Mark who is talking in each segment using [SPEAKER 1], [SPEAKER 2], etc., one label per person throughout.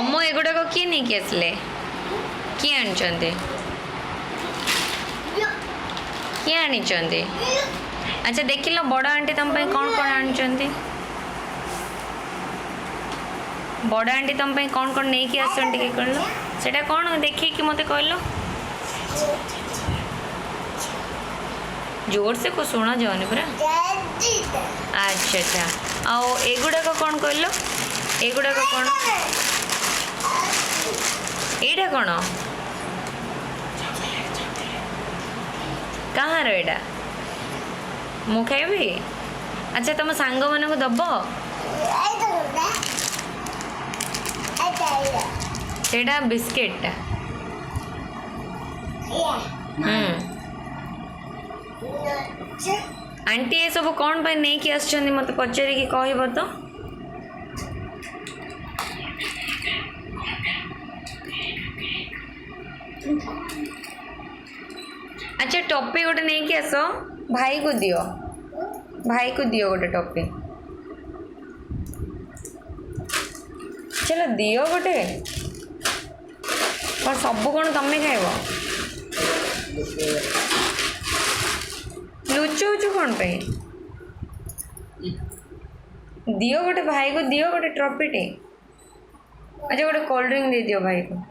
[SPEAKER 1] अम्मो एगुड़ाक किए नहीं कि आसले किए आनी किए आनी अच्छा देख लो बड़ आंटी तुम कौन कौन आनी बड़ आंटी तुम कौन कौन नहीं कि आसन टे कहल सेटा कौन देखिए कि मत कहल जोर से को शुणा जाऊनि पूरा अच्छा अच्छा आओ एगुड़ाक कौन कहल एगुड़ाक कौन एटा कौन कहाँ एटा मु खाइबी अच्छा तुम सांग मान को दब सेटा बिस्किट आंटी ये सब कौन पर नहीं कि आसछन्ती मत पचारिकी कहब तो अच्छा टॉपी गोटे नहीं कि आस भाई को दियो गोटे टॉपी चलो दियो गोटे और सब कौन तमें खाइब लुचौचु कौन पे दियो गोटे भाई को दियो गोटे ट्रॉफी टे अच्छा गोटे कोल्ड ड्रिंक दे दियो भाई को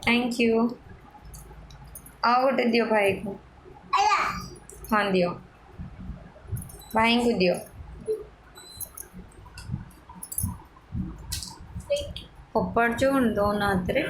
[SPEAKER 1] थैंक यू आओ गोटे दियो भाई को हाँ दियो भाई को दियो फोपाड़ दो हाथ रे